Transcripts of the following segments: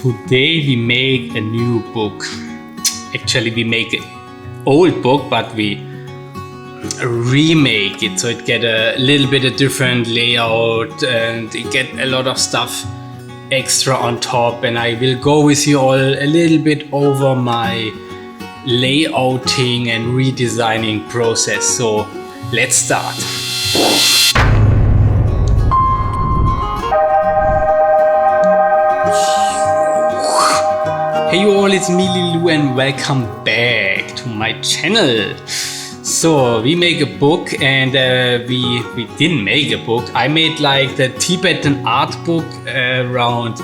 today we make a new book. Actually, we make an old book, but we remake it so it get a little bit of different layout and it get a lot of stuff extra on top. And I will go with you all a little bit over my layouting and redesigning process. So let's start. Hey you all, it's me Lilu and welcome back to my channel. So we make a book and we didn't make a book. I made like the Tibetan art book around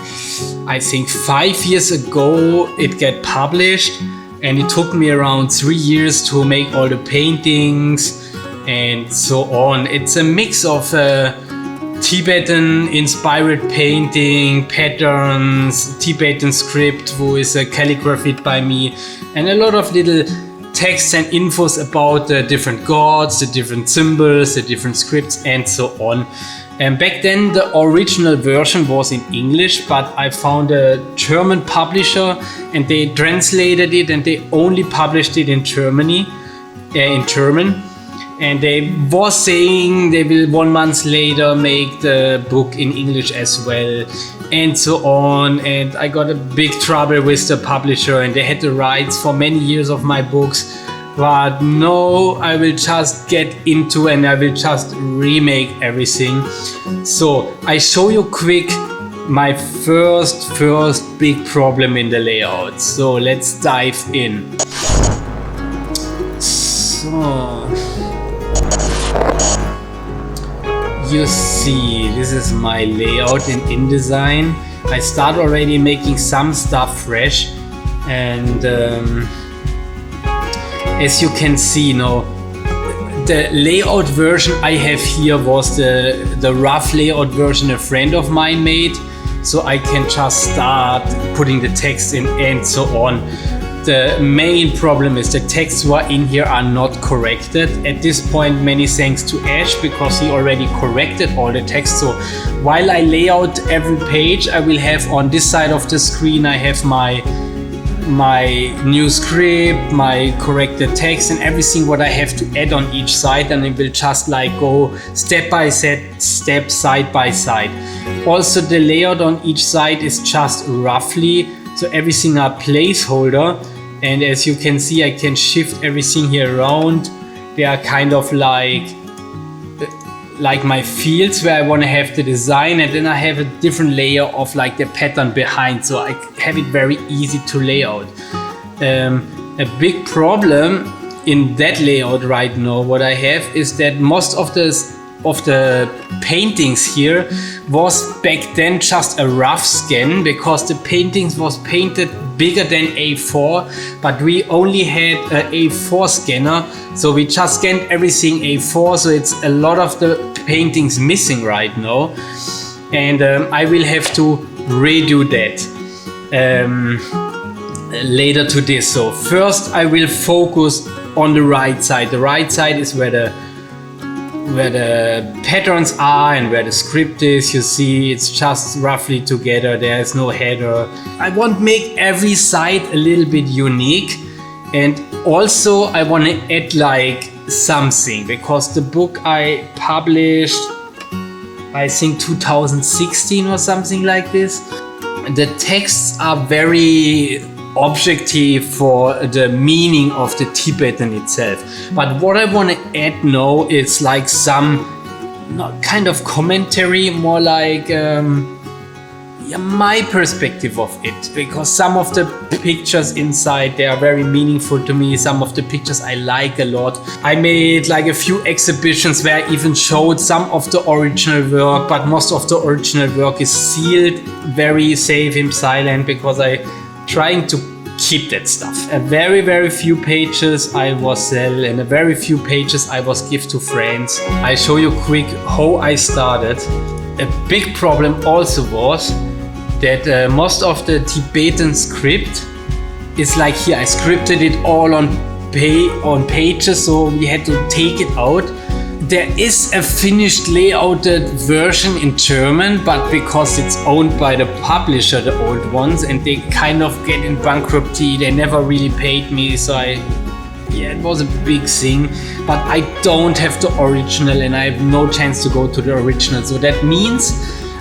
I think 5 years ago. It got published and it took me around 3 years to make all the paintings and so on. It's a mix of Tibetan inspired painting, patterns, Tibetan script with calligraphy by me, and a lot of little texts and infos about the different gods, the different symbols, the different scripts, and so on. And back then the original version was in English, but I found a German publisher and they translated it and they only published it in German. And they was saying they will 1 month later make the book in English as well, and so on. And I got a big trouble with the publisher and they had the rights for many years of my books. But no, I will just get into and I will just remake everything. So I show you quick my first big problem in the layout. So let's dive in. So you see, this is my layout in InDesign. I start already making some stuff fresh, and as you can see now, the layout version I have here was the rough layout version a friend of mine made, so I can just start putting the text in and so on. The main problem is the texts who are in here are not corrected. At this point, many thanks to Ash, because he already corrected all the text. So while I lay out every page, I will have on this side of the screen, I have my new script, my corrected text and everything what I have to add on each side, and it will just like go step by step, side by side. Also the layout on each side is just roughly, so everything are placeholder, and as you can see I can shift everything here around. They are kind of like my fields where I want to have the design, and then I have a different layer of like the pattern behind, so I have it very easy to lay out. A big problem in that layout right now what I have is that most of the paintings here was back then just a rough scan, because the paintings was painted bigger than A4, but we only had an A4 scanner, so we just scanned everything A4, so it's a lot of the paintings missing right now, and I will have to redo that later to this. So first I will focus on the right side. The right side is where the patterns are and where the script is. You see it's just roughly together, there's no header. I want to make every side a little bit unique, and also I want to add like something, because the book I published I think 2016 or something like this. The texts are very objective for the meaning of the Tibetan itself, but what I want to add now is like some kind of commentary, more like my perspective of it, because some of the pictures inside, they are very meaningful to me. Some of the pictures I like a lot. I made like a few exhibitions where I even showed some of the original work, but most of the original work is sealed, very safe and silent, because I trying to keep that stuff. A very few pages I was sell, and a very few pages I was give to friends. I show you quick how I started. A big problem also was that most of the Tibetan script is like here. I scripted it all on pages, so we had to take it out. there is a finished layouted version in German, but because it's owned by the publisher, the old ones, and they kind of get in bankruptcy, they never really paid me, so it was a big thing. But I don't have the original and I have no chance to go to the original. So that means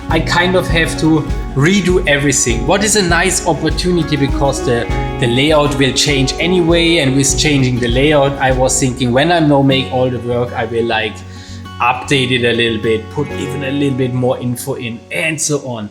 I kind of have to redo everything. What is a nice opportunity, because the layout will change anyway, and with changing the layout, I was thinking when I now make all the work, I will like update it a little bit, put even a little bit more info in, and so on.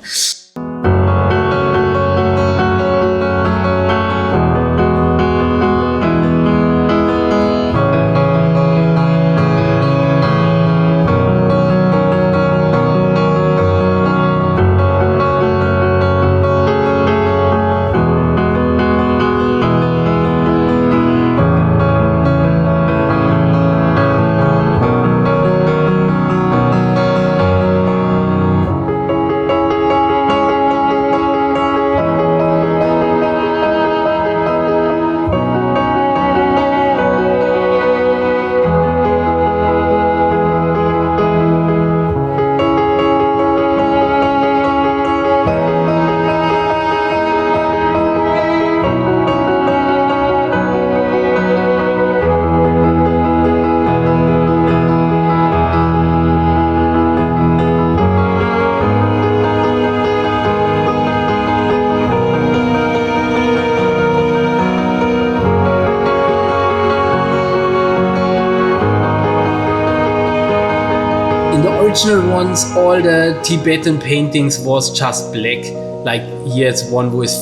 Original ones, all the Tibetan paintings was just black. Like here's one with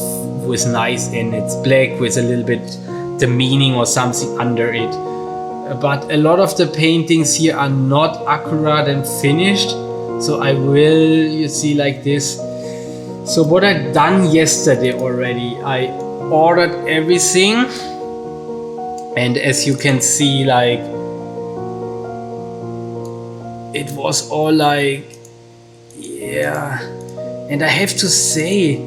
nice, and it's black with a little bit the meaning or something under it. But a lot of the paintings here are not accurate and finished. So I will, you see, like this. So what I done yesterday already, I ordered everything, and as you can see, like it was all like, yeah. And I have to say,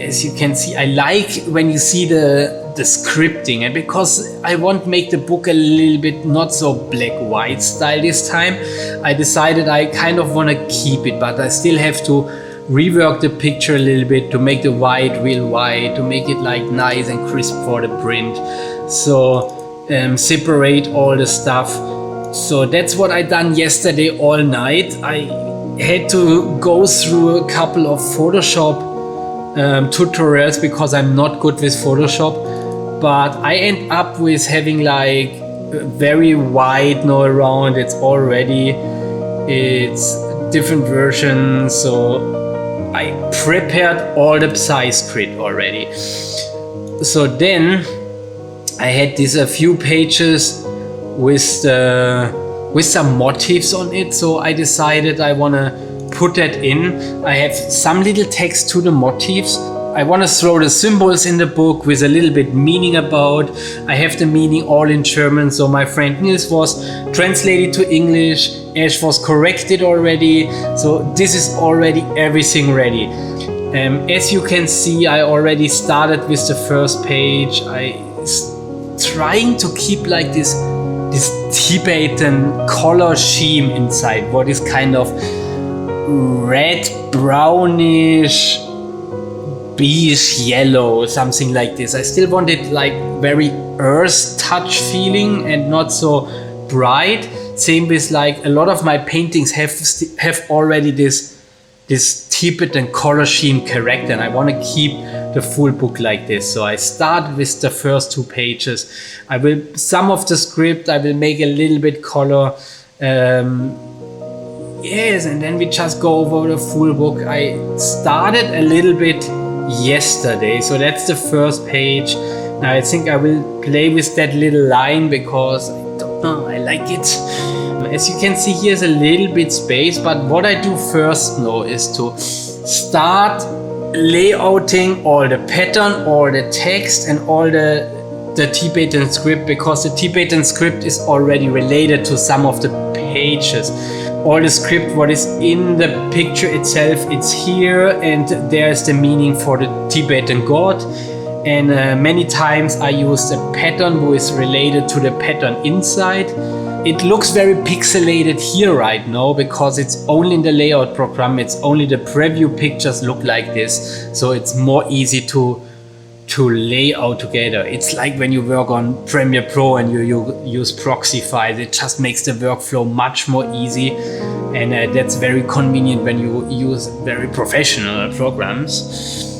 as you can see, I like when you see the scripting, and because I want to make the book a little bit not so black-white style this time, I decided I kind of want to keep it, but I still have to rework the picture a little bit to make the white real white, to make it like nice and crisp for the print. So separate all the stuff. So that's what I done yesterday all night. I had to go through a couple of Photoshop tutorials because I'm not good with Photoshop, but I end up with having like very wide no around. It's different versions, so I prepared all the size grid already. So then I had these a few pages with some motifs on it, so I decided I want to put that in. I have some little text to the motifs. I want to throw the symbols in the book with a little bit meaning about. I have the meaning all in German, so my friend Nils was translated to English, Ash was corrected already, so this is already everything ready. As you can see, I already started with the first page. Trying to keep like this Tibetan color scheme inside, what is kind of red, brownish, beige, yellow, something like this. I still want it like very earth touch feeling and not so bright. Same with like a lot of my paintings have already this Tibetan color scheme character, and I want to keep the full book like this. So I start with the first 2 pages. Some of the script I will make a little bit color. Yes, and then we just go over the full book. I started a little bit yesterday, so that's the first page. Now I think I will play with that little line because I don't know, I like it. As you can see, here's a little bit space, but what I do first now is to start layouting all the pattern, all the text, and all the Tibetan script, because the Tibetan script is already related to some of the pages. All the script, what is in the picture itself, it's here, and there's the meaning for the Tibetan god. And many times I used a pattern who is related to the pattern inside. It looks very pixelated here right now because it's only in the layout program. It's only the preview pictures look like this. So it's more easy to lay out together. It's like when you work on Premiere Pro and you use proxy files. It just makes the workflow much more easy. And that's very convenient when you use very professional programs.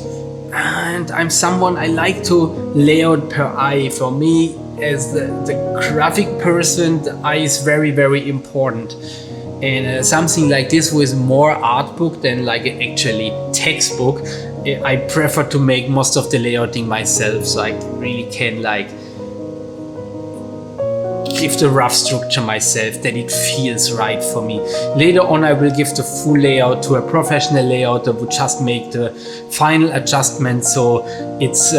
And I'm someone, I like to lay out per eye. For me, as the graphic person, the eye is very, very important. And something like this with more art book than like actually textbook, I prefer to make most of the layouting myself, so I really can like give the rough structure myself, that it feels right for me. Later on I will give the full layout to a professional layouter who just make the final adjustment, so it's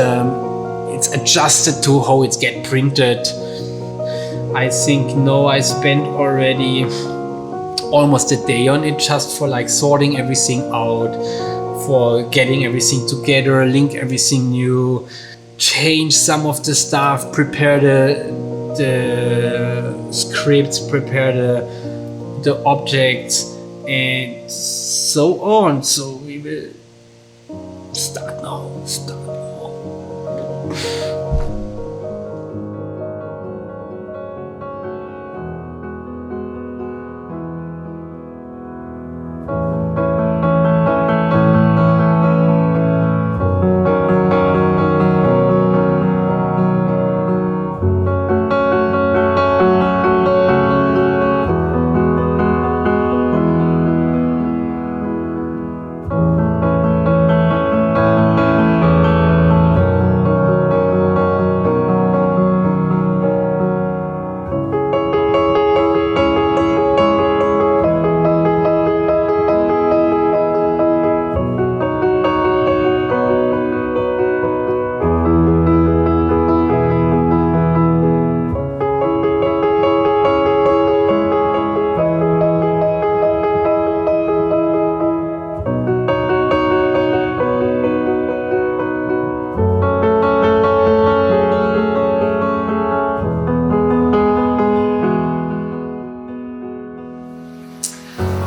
adjusted to how it's get printed. I think now I spent already almost a day on it, just for like sorting everything out, for getting everything together, link everything new, change some of the stuff, prepare the scripts, prepare the objects, and so on. So we will start now.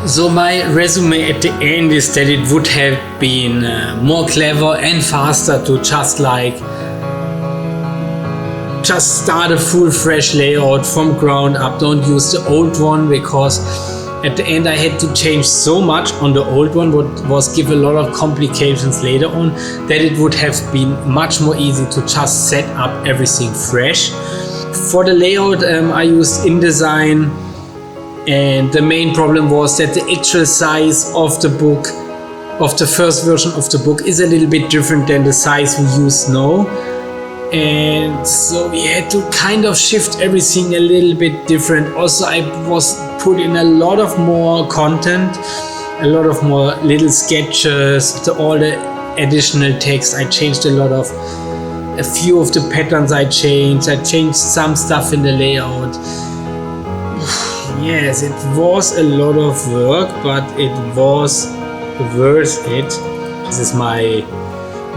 So my resume at the end is that it would have been more clever and faster to just start a full fresh layout from ground up. Don't use the old one, because at the end I had to change so much on the old one, what was give a lot of complications later on, that it would have been much more easy to just set up everything fresh. For the layout I used InDesign. And the main problem was that the actual size of the book, of the first version of the book, is a little bit different than the size we use now. And so we had to kind of shift everything a little bit different. Also, I was put in a lot of more content, a lot of more little sketches, all the additional text. I changed a few of the patterns I changed some stuff in the layout. Yes, it was a lot of work, but it was worth it. This is my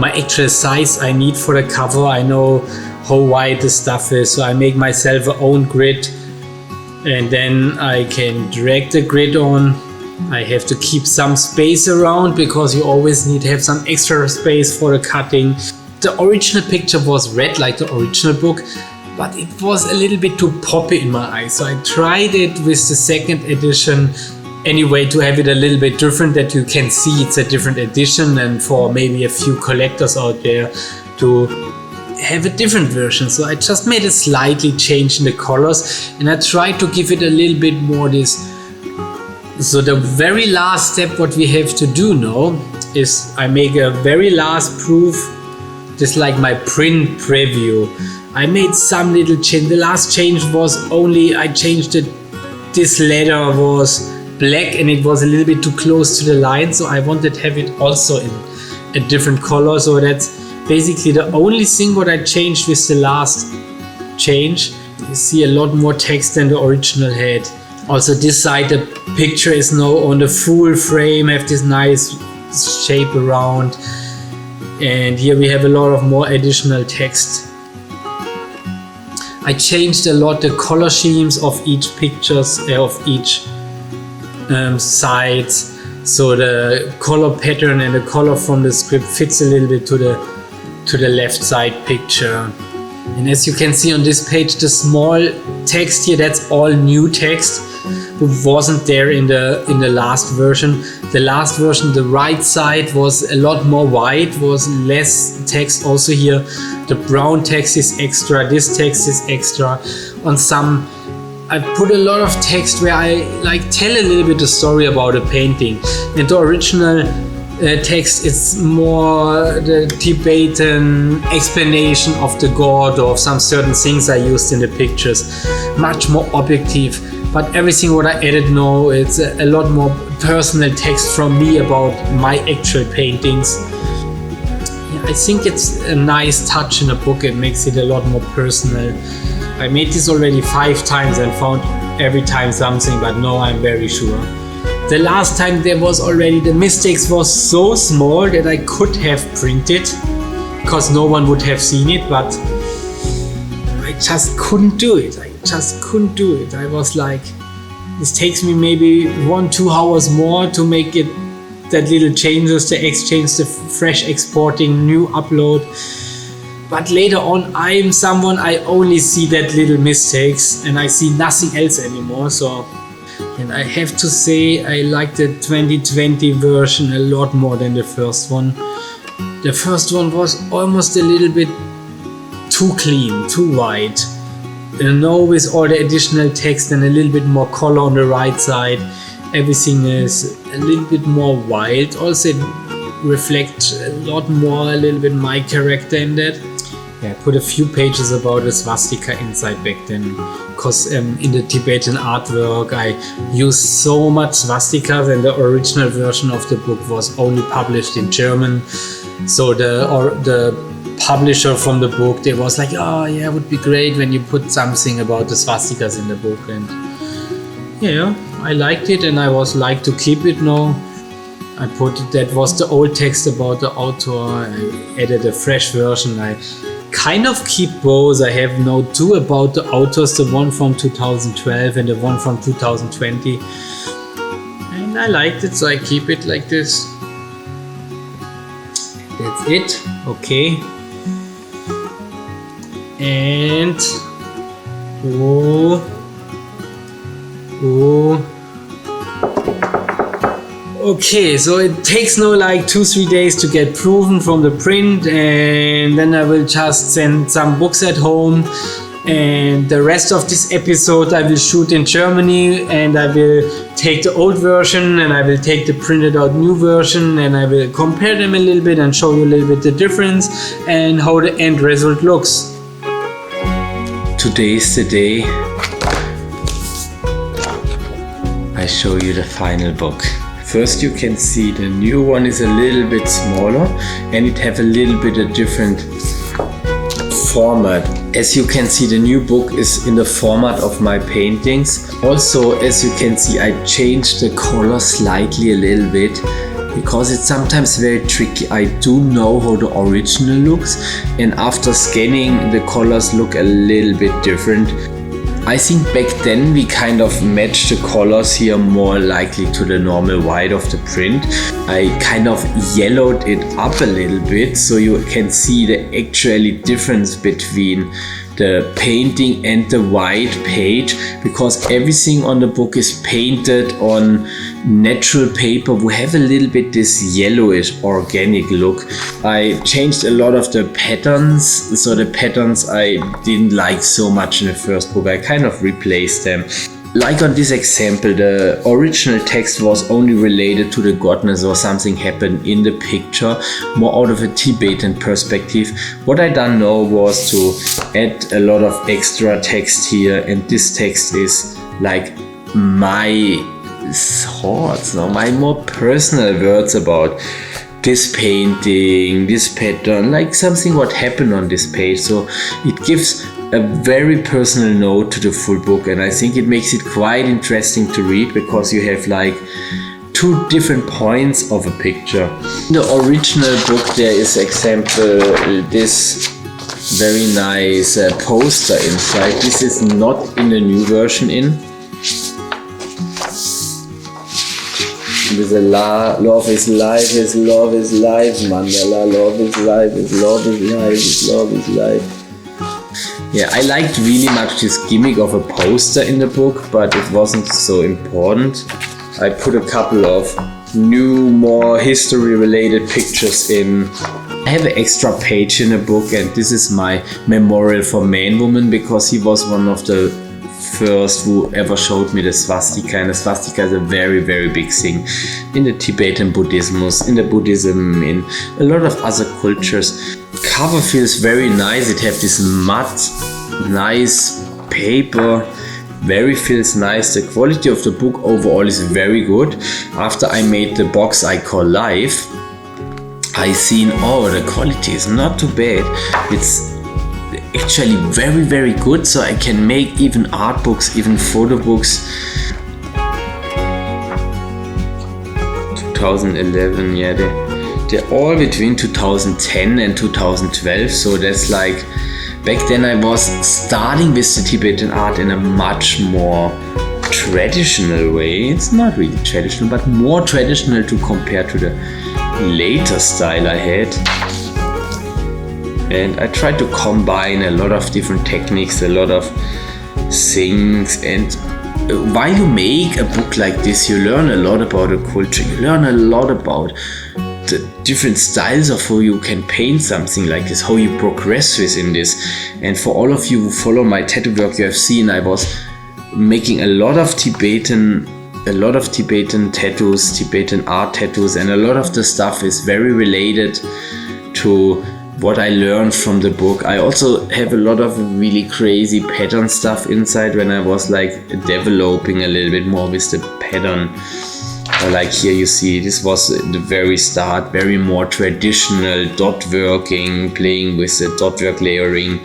actual size I need for the cover. I know how wide the stuff is, so I make myself a own grid, and then I can drag the grid on. I have to keep some space around because you always need to have some extra space for the cutting. The original picture was red like the original book, but it was a little bit too poppy in my eyes. So I tried it with the second edition anyway to have it a little bit different, that you can see it's a different edition, and for maybe a few collectors out there to have a different version. So I just made a slightly change in the colors, and I tried to give it a little bit more this. So the very last step what we have to do now is I make a very last proof, just like my print preview. I made some little change. The last change was only I changed it. This letter was black and it was a little bit too close to the line, so I wanted to have it also in a different color. So that's basically the only thing what I changed with the last change. You see a lot more text than the original had. Also this side, the picture is now on the full frame, have this nice shape around. And here we have a lot of more additional text. I changed a lot the color schemes of each pictures, of each sides. So the color pattern and the color from the script fits a little bit to the left side picture. And as you can see on this page, the small text here, that's all new text. It wasn't there in the last version. The last version, the right side was a lot more white, was less text. Also here, the brown text is extra, this text is extra. On some, I put a lot of text where I like tell a little bit the story about a painting. And the original text is more the Tibetan explanation of the god or of some certain things I used in the pictures. Much more objective. But everything what I added now, it's a lot more personal text from me about my actual paintings. Yeah, I think it's a nice touch in a book. It makes it a lot more personal. I made this already 5 times and found every time something, but now I'm very sure. The last time there was already, the mistakes was so small that I could have printed because no one would have seen it, but I just couldn't do it. I was like, this takes me maybe 1-2 hours more to make it that little changes, to exchange the fresh exporting, new upload. But later on, I'm someone, I only see that little mistakes and I see nothing else anymore. So, and I have to say, I like the 2020 version a lot more than the first one. The first one was almost a little bit too clean, too white. And now with all the additional text and a little bit more color on the right side, everything is a little bit more wild. Also it reflects a lot more, a little bit my character in that. Yeah, I put a few pages about the swastika inside back then, because in the Tibetan artwork I used so much swastikas, and the original version of the book was only published in German. So the publisher from the book, they was like, oh yeah, it would be great when you put something about the swastikas in the book. And yeah, I liked it and I was like to keep it now. I put, that was the old text about the author. I added a fresh version. I kind of keep both. I have now 2 about the authors, the one from 2012 and the one from 2020. And I liked it, so I keep it like this. That's it. Okay. And okay, so it takes now like 2-3 days to get proven from the print, and then I will just send some books at home, and the rest of this episode I will shoot in Germany, and I will take the old version and I will take the printed out new version, and I will compare them a little bit and show you a little bit the difference and how the end result looks. Today is the day I show you the final book. First you can see the new one is a little bit smaller and it have a little bit a different format. As you can see, the new book is in the format of my paintings. Also, as you can see, I changed the color slightly a little bit, because it's sometimes very tricky. I do know how the original looks, and after scanning the colors look a little bit different. I think back then we kind of matched the colors here more likely to the normal white of the print. I kind of yellowed it up a little bit so you can see the actually difference between the painting and the white page, because everything on the book is painted on natural paper. We have a little bit this yellowish organic look. I changed a lot of the patterns, so the patterns I didn't like so much in the first book. I kind of replaced them. Like on this example, the original text was only related to the godness or something happened in the picture, more out of a Tibetan perspective. What I done now was to add a lot of extra text here, and this text is like my thoughts, my more personal words about this painting, this pattern, like something what happened on this page. So it gives a very personal note to the full book, and I think it makes it quite interesting to read, because you have like 2 two different points of a picture. In the original book there is example this very nice poster inside. This is not in the new version with a love is life, is love is life, mandala, love is life, is love is life, is love is life. Yeah, I liked really much this gimmick of a poster in the book, but it wasn't so important. I put a couple of new, more history-related pictures in. I have an extra page in the book, and this is my memorial for Man Woman, because he was one of the first who ever showed me the swastika, and the swastika is a very, very big thing in the Tibetan Buddhism, in the Buddhism, in a lot of other cultures. Cover feels very nice. It have this matte, nice paper. Very feels nice. The quality of the book overall is very good. After I made the box I call Life, I seen, oh, the quality is not too bad. It's actually very, very good, so I can make even art books, even photo books. 2011, yeah, they're all between 2010 and 2012, so that's like, back then I was starting with the Tibetan art in a much more traditional way. It's not really traditional, but more traditional to compare to the later style I had. And I tried to combine a lot of different techniques, a lot of things. And while you make a book like this, you learn a lot about a culture. You learn a lot about the different styles of how you can paint something like this, how you progress within this. And for all of you who follow my tattoo work, you have seen I was making a lot of Tibetan tattoos, Tibetan art tattoos, and a lot of the stuff is very related to what I learned from the book. I also have a lot of really crazy pattern stuff inside when I was like developing a little bit more with the pattern. Like here you see, this was the very start, very more traditional dot working, playing with the dot work layering,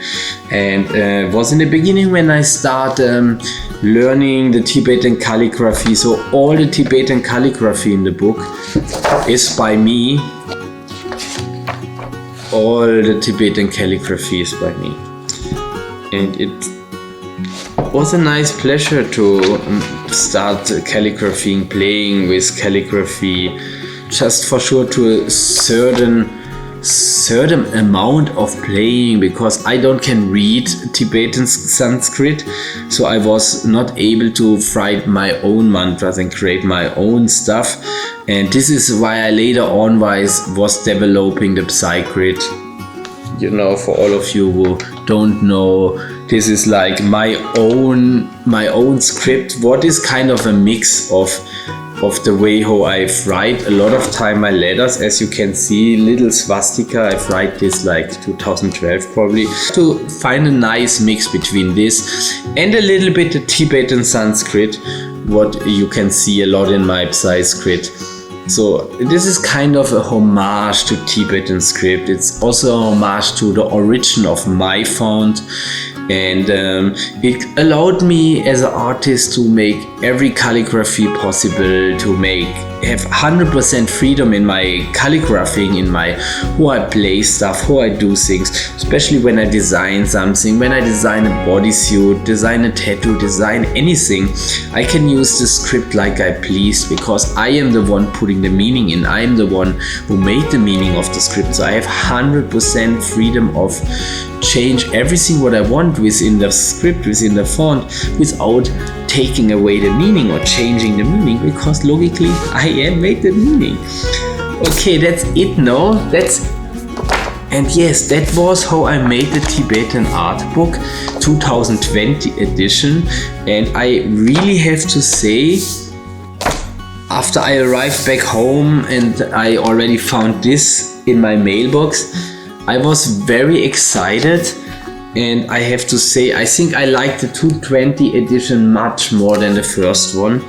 and was in the beginning when I started learning the Tibetan calligraphy. So all the Tibetan calligraphy in the book is by me. All the Tibetan calligraphy is by me, and it was a nice pleasure to start calligraphying, playing with calligraphy, just for sure to a certain amount of playing, because I can read Tibetan Sanskrit, so I was not able to write my own mantras and create my own stuff. And this is why I later on was developing the Psygrid. You know, for all of you who don't know, this is like my own script. What is kind of a mix of the way how I write a lot of time my letters. As you can see, little swastika, I write this like 2012 probably, to find a nice mix between this and a little bit the Tibetan Sanskrit, what you can see a lot in my Psygrid. So this is kind of a homage to Tibetan script. It's also a homage to the origin of my font, and it allowed me as an artist to make every calligraphy possible, to have 100% freedom in my calligraphing, in my how I play stuff, how I do things, especially when I design something, when I design a bodysuit, design a tattoo, design anything. I can use the script like I please, because I am the one putting the meaning in. I am the one who made the meaning of the script, so I have 100% freedom of change everything what I want within the script, within the font, without taking away the meaning or changing the meaning, because logically I made the meaning. Okay, that's it now. And yes, that was how I made the Tibetan Art Book 2020 edition. And I really have to say, after I arrived back home and I already found this in my mailbox, I was very excited. And I have to say, I think I like the 220 edition much more than the first one.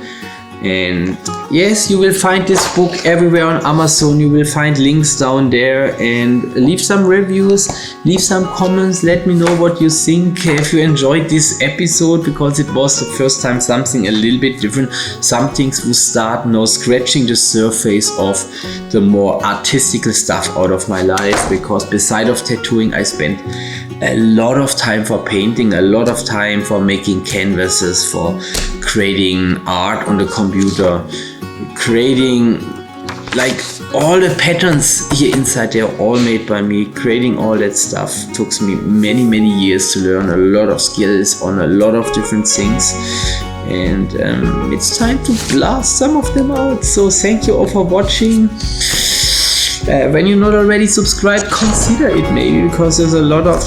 And yes, you will find this book everywhere on Amazon. You will find links down there, and leave some reviews, leave some comments. Let me know what you think, if you enjoyed this episode, because it was the first time something a little bit different. Some things will start now scratching the surface of the more artistical stuff out of my life, because beside of tattooing, I spent a lot of time for painting, a lot of time for making canvases, for creating art on the computer, creating like all the patterns here inside, they're all made by me. Creating all that stuff took me many years to learn a lot of skills on a lot of different things, and it's time to blast some of them out. So thank you all for watching. When you're not already subscribed, consider it maybe, because there's a lot of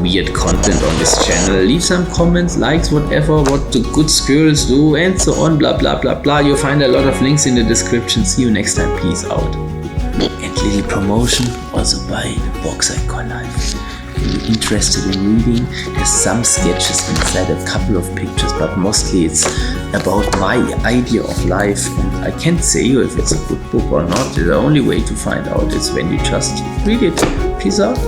weird content on this channel. Leave some comments, likes, whatever, what the good girls do, and so on, blah blah blah blah. You'll find a lot of links in the description. See you next time. Peace out. And little promotion, also buy the box Icon Life. If you're interested in reading, there's some sketches inside, a couple of pictures, but mostly it's about my idea of life, and I can't say you if it's a good book or not. The only way to find out is when you just read it. Peace out.